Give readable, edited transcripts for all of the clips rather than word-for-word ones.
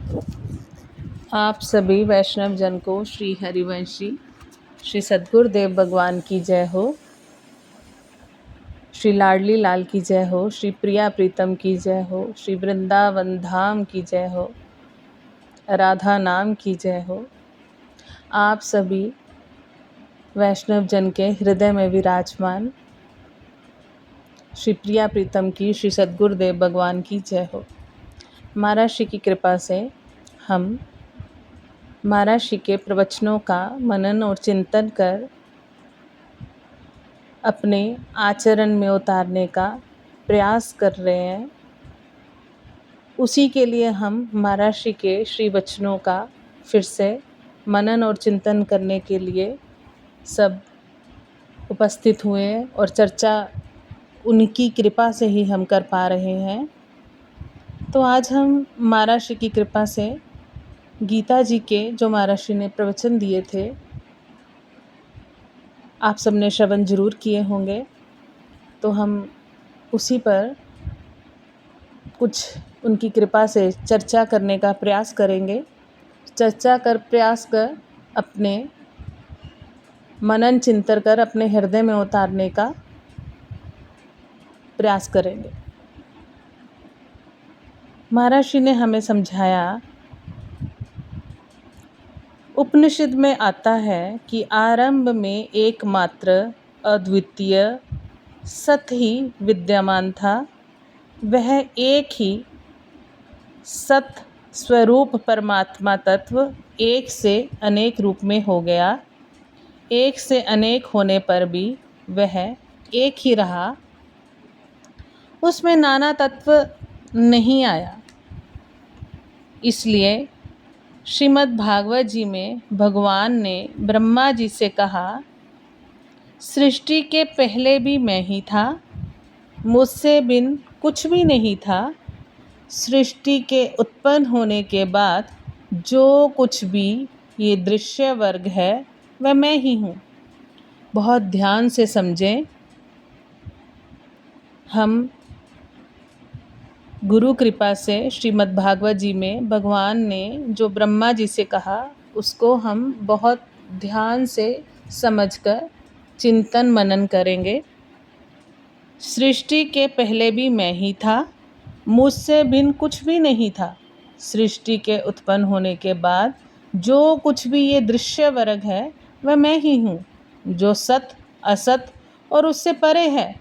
आप सभी वैष्णव जन को श्री हरिवंशी श्री सद्गुरुदेव भगवान की जय हो। श्री लाडली लाल की जय हो। श्री प्रिया प्रीतम की जय हो। श्री वृंदावन धाम की जय हो। राधा नाम की जय हो। आप सभी वैष्णव जन के हृदय में विराजमान श्री प्रिया प्रीतम की श्री सद्गुरुदेव भगवान की जय हो। महाराज श्री की कृपा से हम महाराज श्री के प्रवचनों का मनन और चिंतन कर अपने आचरण में उतारने का प्रयास कर रहे हैं। उसी के लिए हम महाराज श्री के श्री वचनों का फिर से मनन और चिंतन करने के लिए सब उपस्थित हुए हैं और चर्चा उनकी कृपा से ही हम कर पा रहे हैं। तो आज हम महाराज श्री की कृपा से गीता जी के जो महाराज श्री ने प्रवचन दिए थे, आप सबने श्रवण जरूर किए होंगे, तो हम उसी पर कुछ उनकी कृपा से चर्चा करने का प्रयास करेंगे। प्रयास कर अपने मनन चिंतन कर अपने हृदय में उतारने का प्रयास करेंगे। महाराज श्री ने हमें समझाया, उपनिषद में आता है कि आरंभ में एकमात्र अद्वितीय सत ही विद्यमान था। वह एक ही सत स्वरूप परमात्मा तत्व एक से अनेक रूप में हो गया। एक से अनेक होने पर भी वह एक ही रहा, उसमें नाना तत्व नहीं आया। इसलिए श्रीमद् भागवत जी में भगवान ने ब्रह्मा जी से कहा, सृष्टि के पहले भी मैं ही था, मुझसे बिन कुछ भी नहीं था। सृष्टि के उत्पन्न होने के बाद जो कुछ भी ये दृश्य वर्ग है वह मैं ही हूँ। बहुत ध्यान से समझें। हम गुरु कृपा से श्रीमद् भागवत जी में भगवान ने जो ब्रह्मा जी से कहा उसको हम बहुत ध्यान से समझकर चिंतन मनन करेंगे। सृष्टि के पहले भी मैं ही था, मुझसे भिन्न कुछ भी नहीं था। सृष्टि के उत्पन्न होने के बाद जो कुछ भी ये दृश्य वर्ग है वह मैं ही हूँ। जो सत असत और उससे परे है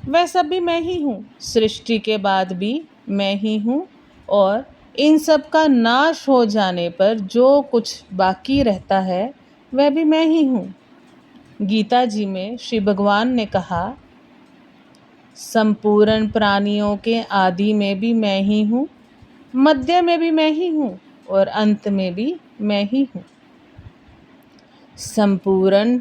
वह सब भी मैं ही हूँ। सृष्टि के बाद भी मैं ही हूँ और इन सब का नाश हो जाने पर जो कुछ बाकी रहता है वह भी मैं ही हूँ। गीता जी में श्री भगवान ने कहा, संपूर्ण प्राणियों के आदि में भी मैं ही हूँ, मध्य में भी मैं ही हूँ और अंत में भी मैं ही हूँ। संपूर्ण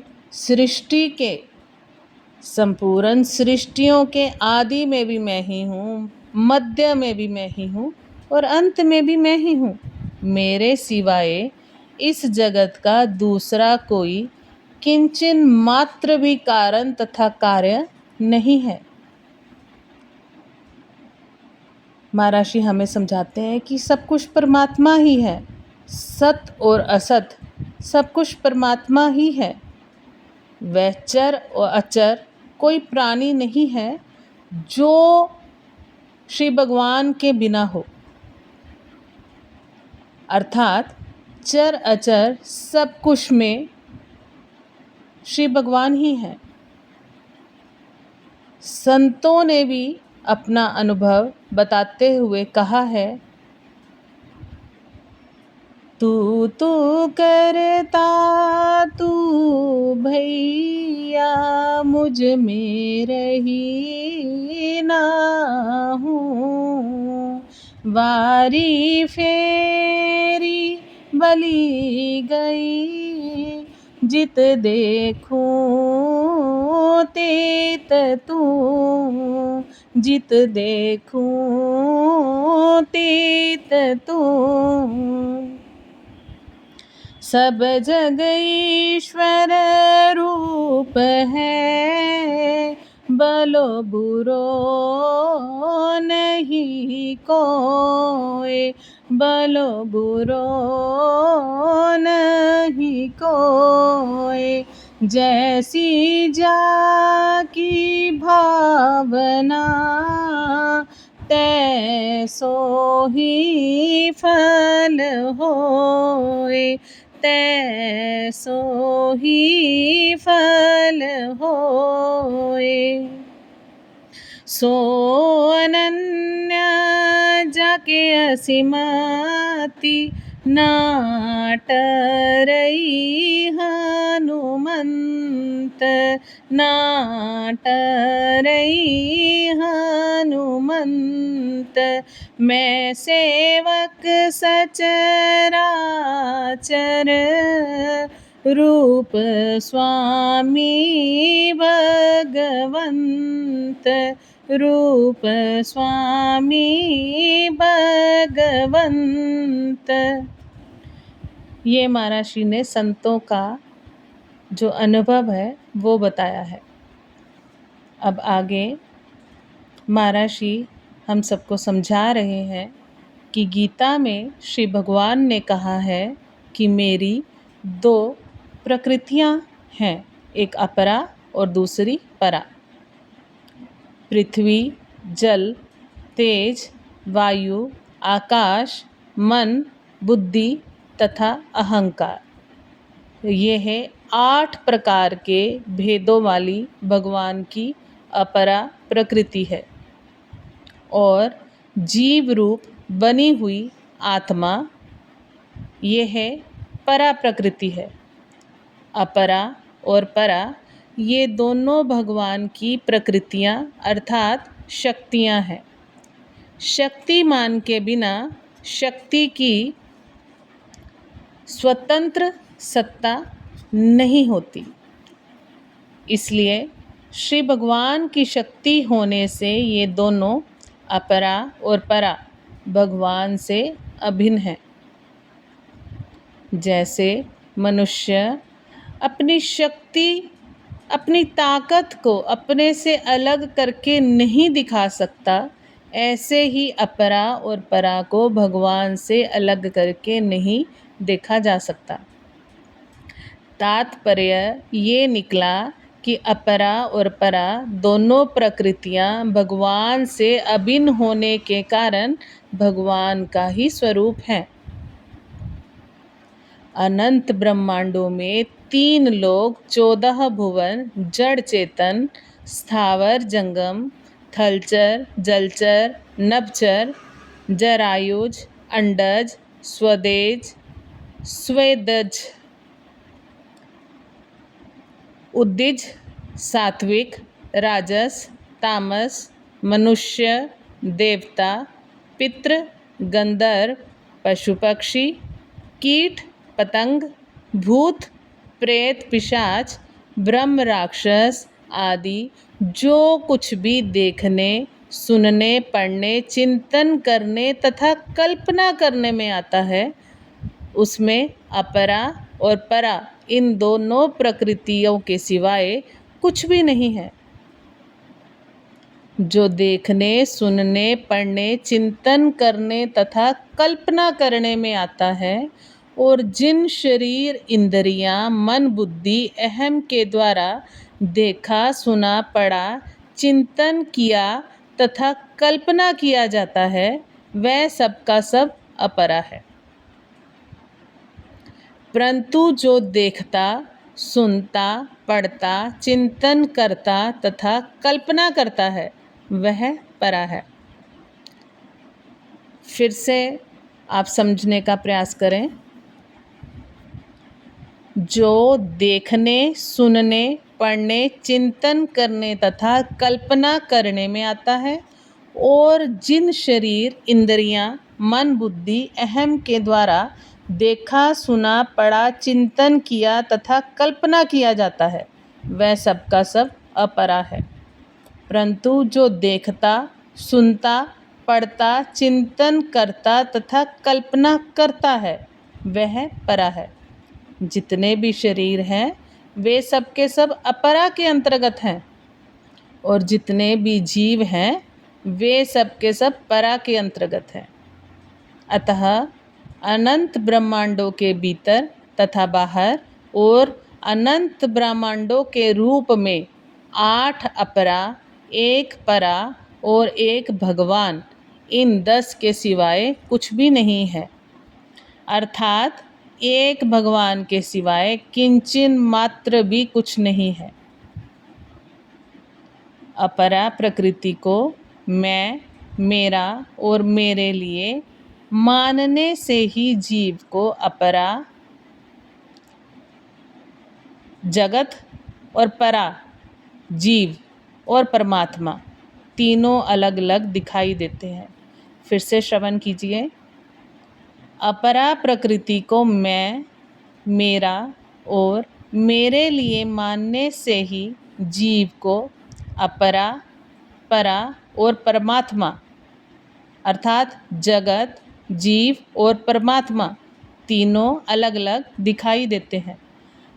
सृष्टियों के आदि में भी मैं ही हूँ, मध्य में भी मैं ही हूँ और अंत में भी मैं ही हूँ। मेरे सिवाय इस जगत का दूसरा कोई किंचन मात्र भी कारण तथा कार्य नहीं है। महाराज जी हमें समझाते हैं कि सब कुछ परमात्मा ही है। सत और असत सब कुछ परमात्मा ही है। वह चर और अचर कोई प्राणी नहीं है जो श्री भगवान के बिना हो। अर्थात चर अचर सब कुछ में श्री भगवान ही हैं। संतों ने भी अपना अनुभव बताते हुए कहा है, तू तू करता तू भैया मुझ में रही ना हूँ। वारी फेरी बली गई, जित देखूं तेत तू, जित देखूं तेत तू। सब जग ईश्वर रूप है, भलो बुरो नहीं कोय, भलो बुरो नहीं कोय। जैसी जाकी भावना तैसो ही फल होय, तैसो ही फल होय। सो अनन्य जाके असीमति नाट रही हनुमंत, नाट रही हनुमंत। मैं सेवक सचराचर रूप स्वामी भगवंत, रूप स्वामी भगवंत। ये महर्षि ने संतों का जो अनुभव है वो बताया है। अब आगे महर्षि हम सबको समझा रहे हैं कि गीता में श्री भगवान ने कहा है कि मेरी दो प्रकृतियां हैं, एक अपरा और दूसरी परा। पृथ्वी, जल, तेज, वायु, आकाश, मन, बुद्धि तथा अहंकार, ये है 8 प्रकार के भेदों वाली भगवान की अपरा प्रकृति है। और जीव रूप बनी हुई आत्मा ये है परा प्रकृति है। अपरा और परा ये दोनों भगवान की प्रकृतियाँ अर्थात शक्तियाँ हैं। शक्तिमान के बिना शक्ति की स्वतंत्र सत्ता नहीं होती। इसलिए श्री भगवान की शक्ति होने से ये दोनों अपरा और परा भगवान से अभिन्न है। जैसे मनुष्य अपनी शक्ति, अपनी ताकत को अपने से अलग करके नहीं दिखा सकता, ऐसे ही अपरा और परा को भगवान से अलग करके नहीं देखा जा सकता। तात्पर्य ये निकला कि अपरा और परा दोनों प्रकृतियाँ भगवान से अभिन्न होने के कारण भगवान का ही स्वरूप है। अनंत ब्रह्मांडों में 3 लोक, 14 भुवन, जड़ चेतन, स्थावर जंगम, थलचर, जलचर, नभचर, जरायुज, अंडज, स्वदेज, स्वेदज, उद्दिज, सात्विक, राजस, तामस, मनुष्य, देवता, पितृ, गंधर्व, पशु पक्षी, कीट पतंग, भूत प्रेत पिशाच, ब्रह्म राक्षस आदि जो कुछ भी देखने, सुनने, पढ़ने, चिंतन करने तथा कल्पना करने में आता है, उसमें अपरा और परा इन दोनों प्रकृतियों के सिवाय कुछ भी नहीं है। जो देखने, सुनने, पढ़ने, चिंतन करने तथा कल्पना करने में आता है और जिन शरीर, इंद्रियां, मन, बुद्धि, अहम के द्वारा देखा, सुना, पढ़ा, चिंतन किया तथा कल्पना किया जाता है, वह सब का सब अपरा है। परंतु जो देखता, सुनता, पढ़ता, चिंतन करता तथा कल्पना करता है, वह परा है। फिर से आप समझने का प्रयास करें। जो देखने, सुनने, पढ़ने, चिंतन करने तथा कल्पना करने में आता है और जिन शरीर, इंद्रियां, मन, बुद्धि, अहम के द्वारा देखा, सुना, पढ़ा, चिंतन किया तथा कल्पना किया जाता है, वह सब का सब अपरा है। परंतु जो देखता, सुनता, पढ़ता, चिंतन करता तथा कल्पना करता है, वह परा है। जितने भी शरीर हैं वे सब के सब अपरा के अंतर्गत हैं और जितने भी जीव हैं वे सब के सब परा के अंतर्गत हैं। अतः अनंत ब्रह्मांडों के भीतर तथा बाहर और अनंत ब्रह्मांडों के रूप में 8 अपरा, 1 परा और 1 भगवान, इन 10 के सिवाय कुछ भी नहीं है। अर्थात एक भगवान के सिवाय किंचिन मात्र भी कुछ नहीं है। अपरा प्रकृति को मैं, मेरा और मेरे लिए मानने से ही जीव को अपरा जगत और परा जीव और परमात्मा तीनों अलग अलग दिखाई देते हैं। फिर से श्रवण कीजिए। अपरा प्रकृति को मैं, मेरा और मेरे लिए मानने से ही जीव को अपरा, परा और परमात्मा अर्थात जगत, जीव और परमात्मा तीनों अलग अलग दिखाई देते हैं।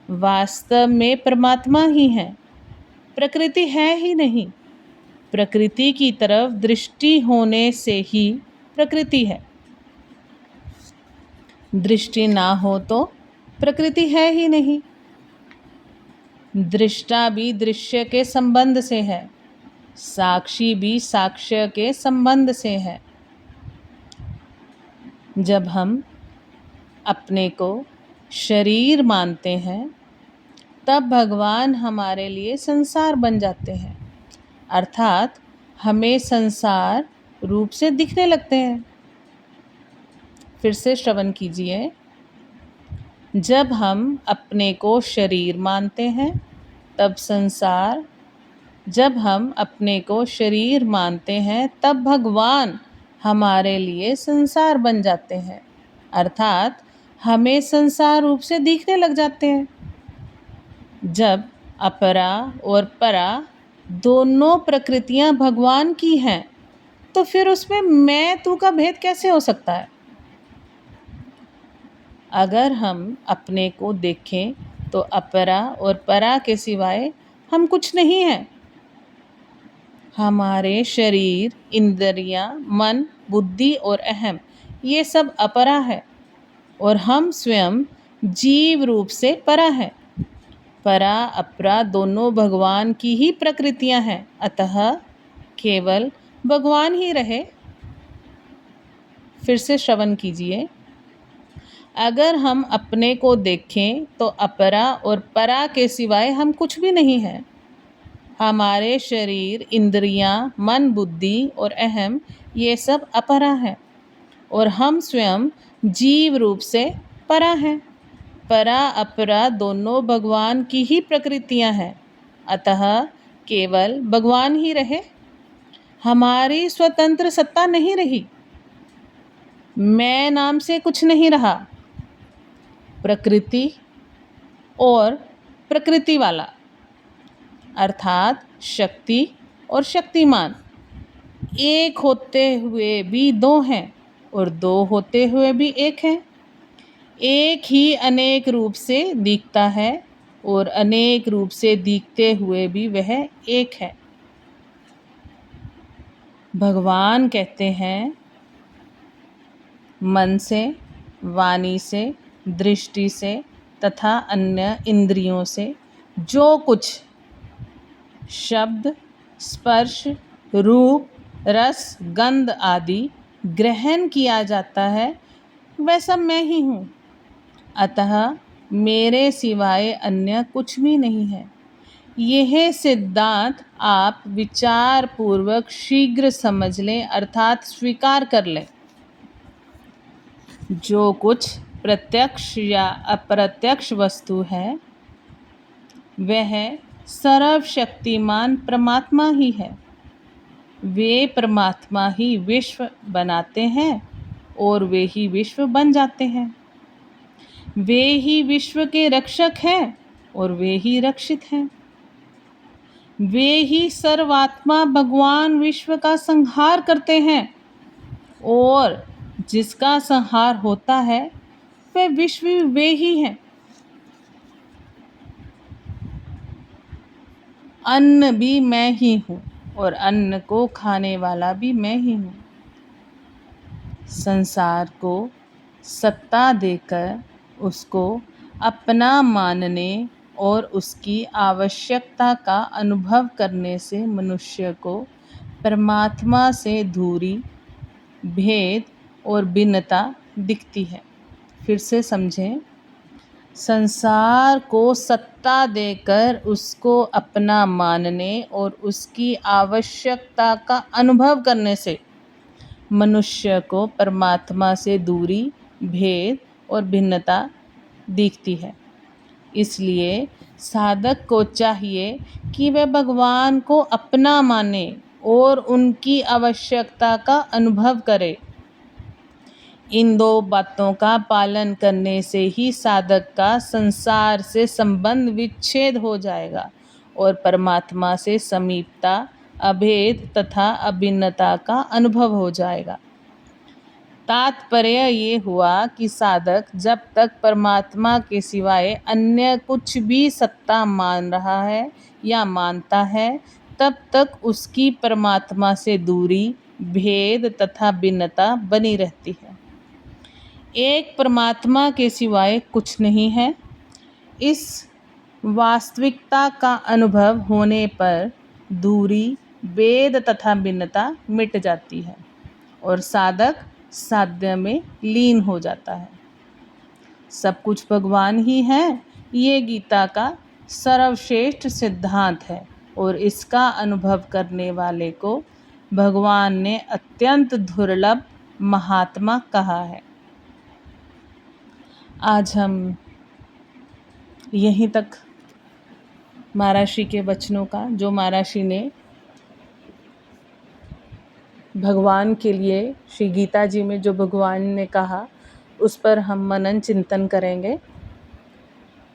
वास्तव में परमात्मा ही है, प्रकृति है ही नहीं। प्रकृति की तरफ दृष्टि होने से ही प्रकृति है। दृष्टि ना हो तो प्रकृति है ही नहीं। दृष्टा भी दृश्य के संबंध से है, साक्षी भी साक्ष्य के संबंध से है। जब हम अपने को शरीर मानते हैं तब भगवान हमारे लिए संसार बन जाते हैं, अर्थात हमें संसार रूप से दिखने लगते हैं। फिर से श्रवण कीजिए। जब हम अपने को शरीर मानते हैं तब संसार, जब हम अपने को शरीर मानते हैं तब भगवान हमारे लिए संसार बन जाते हैं, अर्थात हमें संसार रूप से दिखने लग जाते हैं। जब अपरा और परा दोनों प्रकृतियां भगवान की हैं तो फिर उसमें मैं तू का भेद कैसे हो सकता है? अगर हम अपने को देखें तो अपरा और परा के सिवाय हम कुछ नहीं हैं। हमारे शरीर, इंद्रियां, मन, बुद्धि और अहम ये सब अपरा है और हम स्वयं जीव रूप से परा है। परा अपरा दोनों भगवान की ही प्रकृतियां हैं, अतः केवल भगवान ही रहे। फिर से श्रवण कीजिए। अगर हम अपने को देखें तो अपरा और परा के सिवाय हम कुछ भी नहीं हैं। हमारे शरीर, इंद्रियां, मन, बुद्धि और अहम ये सब अपरा है और हम स्वयं जीव रूप से परा हैं। परा अपरा दोनों भगवान की ही प्रकृतियां हैं, अतः केवल भगवान ही रहे। हमारी स्वतंत्र सत्ता नहीं रही। मैं नाम से कुछ नहीं रहा। प्रकृति और प्रकृति वाला अर्थात शक्ति और शक्तिमान एक होते हुए भी दो हैं और दो होते हुए भी एक हैं। एक ही अनेक रूप से दिखता है और अनेक रूप से दिखते हुए भी वह एक है। भगवान कहते हैं, मन से, वाणी से, दृष्टि से तथा अन्य इंद्रियों से जो कुछ शब्द, स्पर्श, रूप, रस, गंध आदि ग्रहण किया जाता है वह सब मैं ही हूँ, अतः मेरे सिवाय अन्य कुछ भी नहीं है। यह सिद्धांत आप विचार पूर्वक शीघ्र समझ लें, अर्थात स्वीकार कर लें। जो कुछ प्रत्यक्ष या अप्रत्यक्ष वस्तु है वह सर्वशक्तिमान परमात्मा ही है। वे परमात्मा ही विश्व बनाते हैं और वे ही विश्व बन जाते हैं। वे ही विश्व के रक्षक हैं और वे ही रक्षित हैं। वे ही सर्वात्मा भगवान विश्व का संहार करते हैं और जिसका संहार होता है वह विश्व वे ही हैं। अन्न भी मैं ही हूँ और अन्न को खाने वाला भी मैं ही हूँ। संसार को सत्ता देकर उसको अपना मानने और उसकी आवश्यकता का अनुभव करने से मनुष्य को परमात्मा से दूरी, भेद और भिन्नता दिखती है। फिर से समझें। संसार को सत्ता देकर उसको अपना मानने और उसकी आवश्यकता का अनुभव करने से मनुष्य को परमात्मा से दूरी, भेद और भिन्नता दिखती है। इसलिए साधक को चाहिए कि वह भगवान को अपना माने और उनकी आवश्यकता का अनुभव करे। इन दो बातों का पालन करने से ही साधक का संसार से संबंध विच्छेद हो जाएगा और परमात्मा से समीपता, अभेद तथा अभिन्नता का अनुभव हो जाएगा। तात्पर्य ये हुआ कि साधक जब तक परमात्मा के सिवाय अन्य कुछ भी सत्ता मान रहा है या मानता है, तब तक उसकी परमात्मा से दूरी, भेद तथा भिन्नता बनी रहती है। एक परमात्मा के सिवाय कुछ नहीं है। इस वास्तविकता का अनुभव होने पर दूरी, भेद तथा भिन्नता मिट जाती है और साधक साध्य में लीन हो जाता है। सब कुछ भगवान ही है, ये गीता का सर्वश्रेष्ठ सिद्धांत है और इसका अनुभव करने वाले को भगवान ने अत्यंत दुर्लभ महात्मा कहा है। आज हम यहीं तक महर्षि के वचनों का, जो महर्षि ने भगवान के लिए श्री गीता जी में जो भगवान ने कहा, उस पर हम मनन चिंतन करेंगे।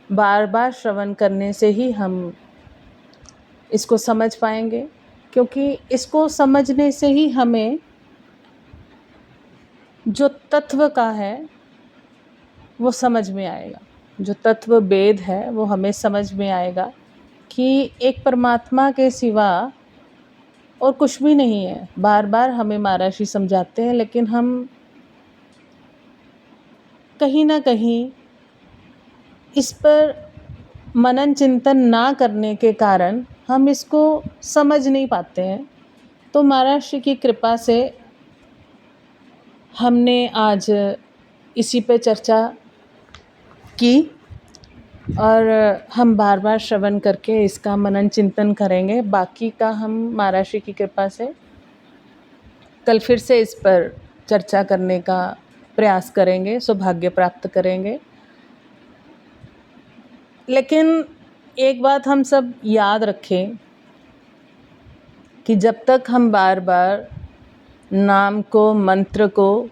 बार बार श्रवण करने से ही हम इसको समझ पाएंगे, क्योंकि इसको समझने से ही हमें जो तत्व का है वो समझ में आएगा। जो तत्व भेद है वो हमें समझ में आएगा कि एक परमात्मा के सिवा और कुछ भी नहीं है। बार बार हमें महर्षि समझाते हैं, लेकिन हम कहीं ना कहीं इस पर मनन चिंतन ना करने के कारण हम इसको समझ नहीं पाते हैं। तो महर्षि की कृपा से हमने आज इसी पे चर्चा की और हम बार बार श्रवण करके इसका मनन चिंतन करेंगे। बाकी का हम महर्षि की कृपा से कल फिर से इस पर चर्चा करने का प्रयास करेंगे, सौभाग्य प्राप्त करेंगे। लेकिन एक बात हम सब याद रखें कि जब तक हम बार बार नाम को, मंत्र को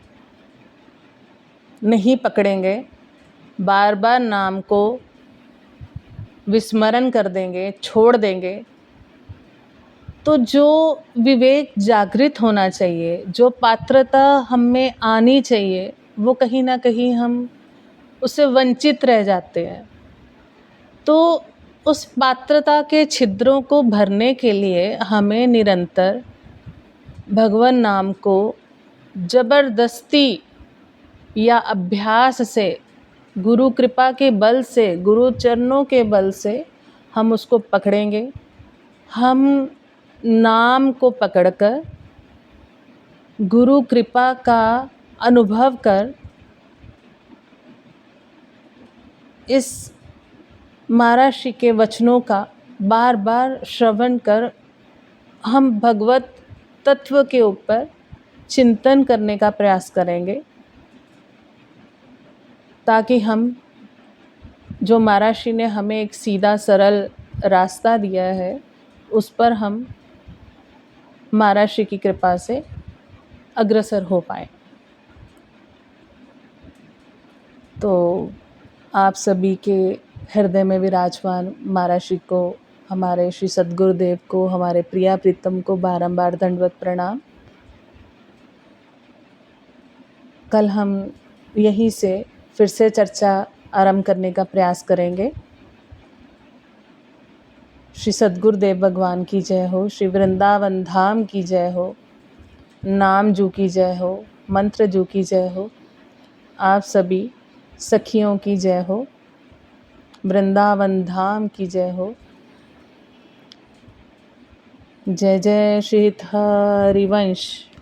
नहीं पकड़ेंगे, बार बार नाम को विस्मरण कर देंगे, छोड़ देंगे, तो जो विवेक जागृत होना चाहिए, जो पात्रता हम में आनी चाहिए, वो कहीं ना कहीं हम उससे वंचित रह जाते हैं। तो उस पात्रता के छिद्रों को भरने के लिए हमें निरंतर भगवान नाम को जबरदस्ती या अभ्यास से, गुरु कृपा के बल से, गुरु चरणों के बल से हम उसको पकड़ेंगे। हम नाम को पकड़कर गुरु कृपा का अनुभव कर इस महर्षि के वचनों का बार बार श्रवण कर हम भगवत तत्व के ऊपर चिंतन करने का प्रयास करेंगे, ताकि हम, जो महर्षि ने हमें एक सीधा सरल रास्ता दिया है, उस पर हम महर्षि की कृपा से अग्रसर हो पाए। तो आप सभी के हृदय में विराजमान महर्षि को, हमारे श्री सद्गुरुदेव को, हमारे प्रिया प्रीतम को बारंबार दंडवत प्रणाम। कल हम यहीं से फिर से चर्चा आरंभ करने का प्रयास करेंगे। श्री सद्गुरुदेव भगवान की जय हो। श्री वृंदावन धाम की जय हो। नाम जू की जय हो। मंत्र जू की जय हो। आप सभी सखियों की जय हो। वृंदावन धाम की जय हो। जय जय श्री हरिवंश।